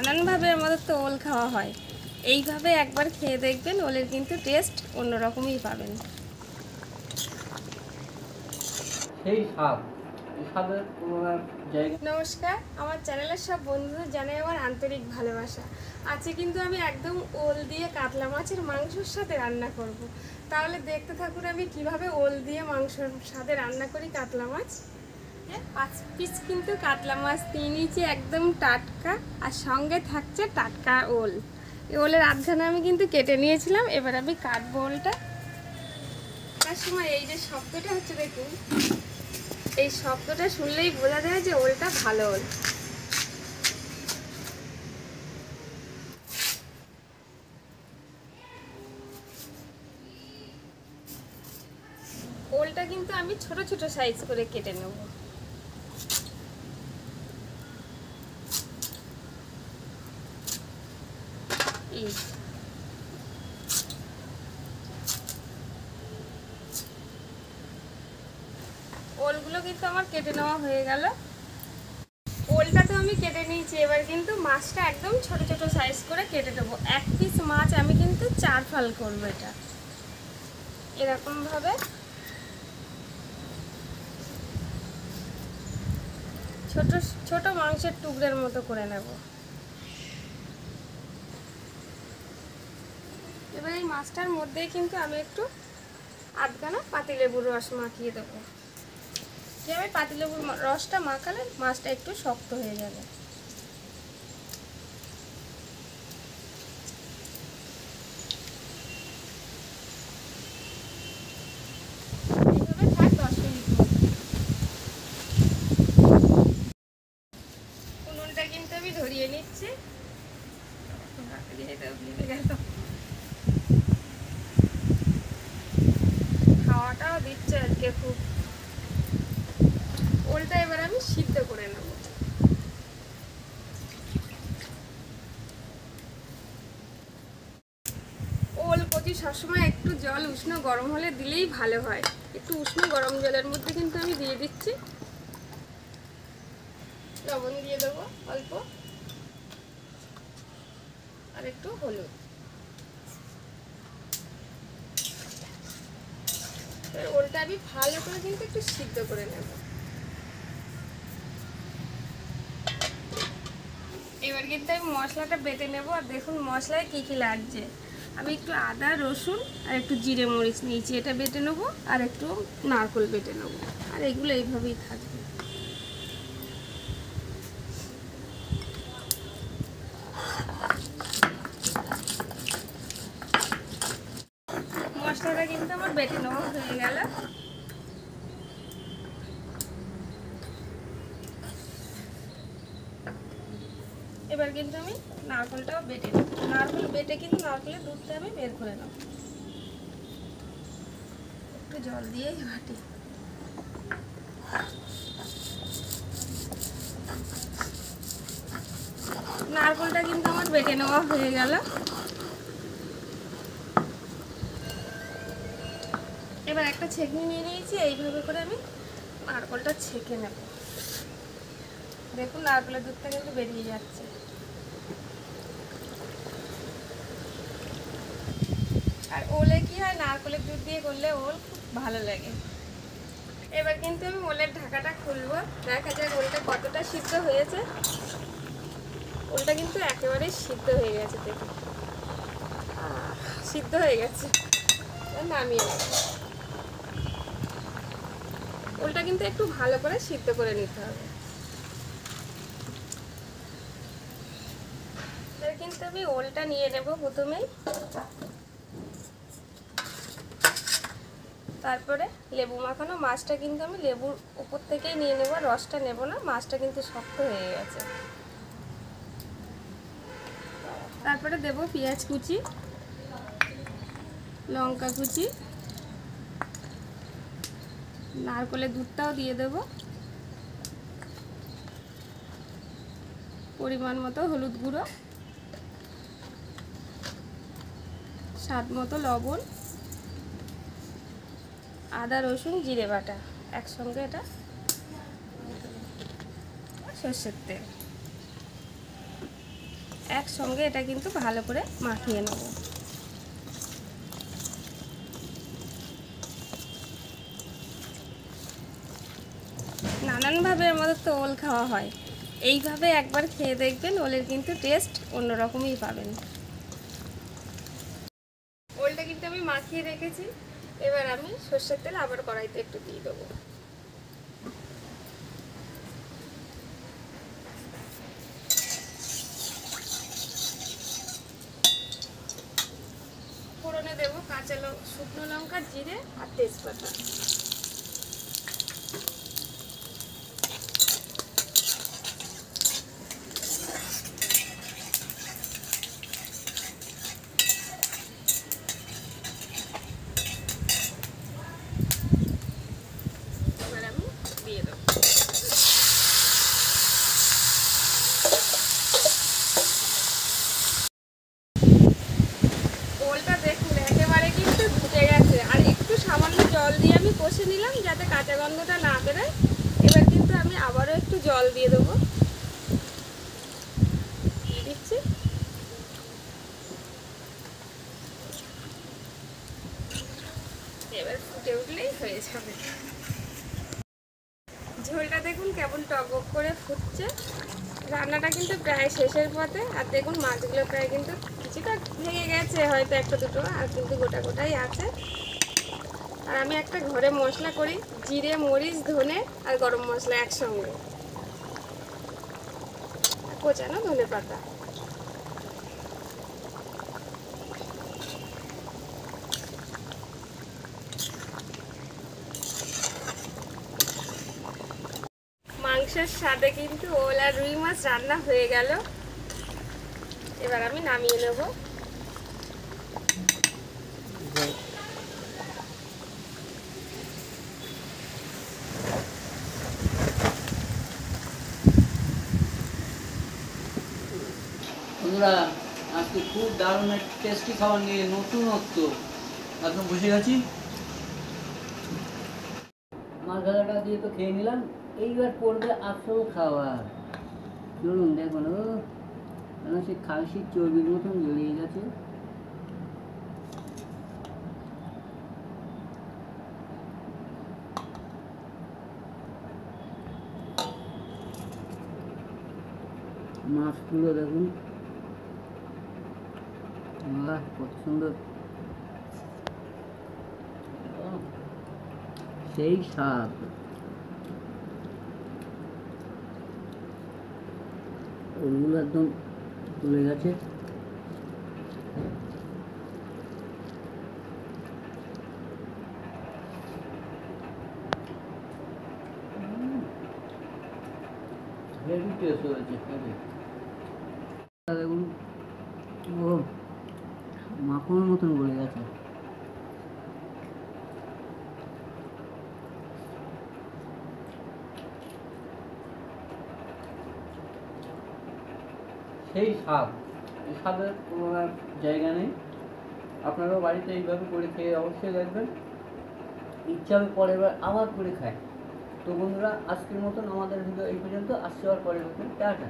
নানানভাবে আমাদের তো ওল খাওয়া হয়, এইভাবে একবার খেয়ে দেখবেন, ওলের কিন্তু টেস্ট অন্যরকমই পাবেন। নমস্কার, আমার চ্যানেলের সব বন্ধুদের জানাই আমার আন্তরিক ভালোবাসা। আজকে কিন্তু আমি একদম ওল দিয়ে কাতলা মাছের মাংসের সাথে রান্না করব। তাহলে দেখতে থাকুন আমি কিভাবে ওল দিয়ে মাংসের সাথে রান্না করি কাতলা মাছ। 5 পিস কিন্তু কাতলা মাছ নিয়ে নিয়েছি, একদম টাটকা, আর সঙ্গে থাকছে টাটকা ওল। এই ওলের আধখানা আমি কিন্তু কেটে নিয়েছিলাম, এবার আমি কাটবো ওলটা। তার সময় এই যে শব্দটা হচ্ছে দেখুন, এই শব্দটা শুনলেই বোঝা যায় যে ওলটা ভালো ওল। ওলটা কিন্তু আমি ছোট ছোট সাইজ করে কেটে নেব। ওলগুলো কিন্তু আমার কেটে নেওয়া হয়ে গেল। ওলটা তো আমি কেটে নিয়েছি, এবার কিন্তু মাছটা একদম ছোট ছোট সাইজ করে কেটে দেবো। 1 পিস মাছ আমি কিন্তু 4 ফাল করবো, এটা এরকম ভাবে ছোট ছোট মাংসের টুকরের মতো করে নেব। এবার এই মাছটার মধ্যেই কিন্তু আমি একটু আধখানা পাতিলেবুর রস মাখিয়ে দেবো। যেভাবে পাতিলেবুর রসটা মাখালে মাছটা একটু শক্ত হয়ে যাবে। এইভাবে থাক 10 মিনিট মতো। উনুনটা কিন্তু আমি ধরিয়ে নিচ্ছি। হাওয়াটাও দিচ্ছে আজকে খুব। ওলটা এবার আমি সিদ্ধ করে নেব। ওল প্রতি সবসময় একটু জল উষ্ণ গরম হলে দিলেই ভালো হয়। একটু উষ্ণ গরম জলের মধ্যে কিন্তু আমি দিয়ে দিচ্ছি। লবণ দিয়ে দেবো অল্প, আর একটু হলুদ। ওলটা আমি ভালো করে কিন্তু একটু সিদ্ধ করে নেব। এবার কিন্তু আমি মশলাটা বেটে নেব। আর দেখুন মশলায় কি কি লাগছে। আমি একটু আদা রসুন আর একটু জিরে মরিচ নিয়েছি, এটা বেটে নেবো। আর একটু নারকেল বেটে নেবো। আর এগুলো এইভাবেই থাকবে। মশলাটা কিন্তু আমার বেটে নেওয়া হয়ে গেল। এবার কিন্তু আমি নারকেলটাও বেটে নেব। নারকেল বেটে কিন্তু নারকেলের দুধটা আমি বের করে নেব। একটু জল দিয়ে বাটি। নারকেলটা কিন্তু আমার বেটে নেওয়া হয়ে গেল। এবার একটা ছেঁকনি নিয়ে নিয়েছি, এইভাবে করে আমি নারকেলটা ছেঁকে নেব। দেখুন নারকেলের দুধটা কিন্তু বেরিয়ে যাচ্ছে। আর ওলে কি হয়, নারকেলের দুধ দিয়ে করলে ওল খুব ভালো লাগে। এবার কিন্তু আমি ওলের ঢাকাটা খুলবো, দেখা যাক ওলটা কতটা সিদ্ধ হয়েছে। ওলটা কিন্তু একেবারেই সিদ্ধ হয়ে গেছে, দেখুন সিদ্ধ হয়ে গেছে। নামিয়ে নেব। ওলটা কিন্তু একটু ভালো করে সিদ্ধ করে নিতে হবে। এবার কিন্তু আমি ওলটা নিয়ে নেব প্রথমেই, তারপরে লেবু মাখানো মাছটা কিন্তু আমি লেবুর উপর থেকেই নিয়ে নেব, রসটা নেব না, মাছটা কিন্তু শক্ত হয়ে গেছে। তারপরে দেব পেঁয়াজ কুচি, লঙ্কা কুচি, নারকেলের দুধটাও দিয়ে দেব, পরিমাণ মতো হলুদ গুঁড়ো, স্বাদ মতো লবণ, আদা রসুন জিরে বাটা একসঙ্গে, এটা সর্ষের তেল। একসঙ্গে এটা কিন্তু ভালো করে মাখিয়ে নেব। নানানভাবে আমাদের তো ওল খাওয়া হয়, এইভাবে একবার খেয়ে দেখবেন, ওলের কিন্তু টেস্ট অন্যরকমই পাবেন। ওলটা কিন্তু আমি মাখিয়ে রেখেছি, এবার আমি সর্ষের তেল আবার কড়াইতে একটু দিয়ে দেবো। ফোড়নে দেবো কাঁচা শুকনো লঙ্কা, জিরে আর তেজপাতা। এবার আমি দিয়ে দেবো। ওলটা দেখুন একেবারে কিন্তু ফুটে গেছে, আর একটু সামান্য জল দিয়ে আমি কষে নিলাম যাতে কাঁচা গন্ধটা না বেরোয়। এবার কিন্তু আমি আবারও একটু জল দিয়ে দেবো, দিচ্ছি। এবার ফুটে উঠলেই হয়ে যাবে। ঝোলটা দেখুন কেমন টকবক করে ফুটছে। রান্নাটা কিন্তু প্রায় শেষের পথে, আর দেখুন মাছগুলো প্রায় কিন্তু কিছুটা ভেঙে গেছে, হয়তো একটা দুটো, আর কিন্তু গোটা গোটাই আছে। আর আমি একটা ঘরে মশলা করি, জিরে, মরিচ, ধনে আর গরম মশলা একসঙ্গে, কোচানো ধনে পাতা। মাংসের স্বাদে কিন্তু ওল আর রুই মাছ রান্না হয়ে গেল। এবার আমি নামিয়ে নেব। বন্ধুরা, আজকে খুব দারুণ একটা টেস্টি খাবার নিয়ে নতুনত্ব একদম বসে গেছি। মাছ ভাজাটা দিয়ে তো খেয়ে নিলাম, এইবার পড়বে আসল খাবার। চলুন দেখুন, ও সে খালসির চর্বির মতন জড়িয়ে গেছে। মাছগুলো দেখুন, বাহ কত সুন্দর, সেই স্বাদ। ওগুলো একদম তুলে গেছে। হেভি টেস্ট হয়েছে, হেভি। দেখুন, ও মাখনের মতন বলে গেছে। সেই স্বাদ, এই স্বাদের কোনো জায়গা নেই। আপনারাও বাড়িতে এইভাবে করে খেয়ে অবশ্যই দেখবেন, ইচ্ছা হবে পরের বার আবার করে খায়। তো বন্ধুরা, আজকের মতন আমাদের ভিডিও এই পর্যন্ত। আসছে আর পরের মতন, টাটা।